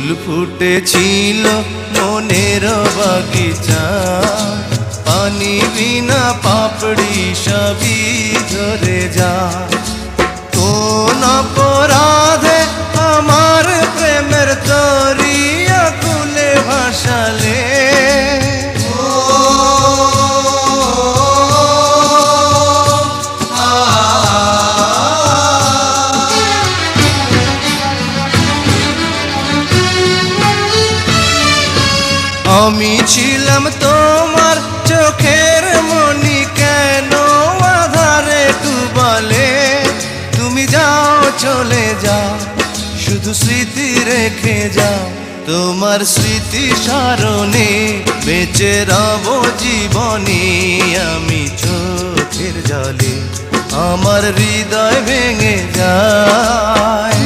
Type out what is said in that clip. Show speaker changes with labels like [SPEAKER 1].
[SPEAKER 1] ফুল ফুটেছিল মনের বাগিচা, পানি বিনা পাপড়ি সবই ঝরে যা। কোন অপরাধে আমার প্রেমের তরিয়া কুলে ভাসালে, আমি ছিলাম তোমার চোখের মনি, কেন আধারে ডুবালে? তুমি যাও চলে যাও, শুধু স্মৃতি রেখে যাও। তোমার স্মৃতি স্মরণে বেঁচে রব জীবনে আমি চোখের জলে, আমার হৃদয় ভেঙে যায়।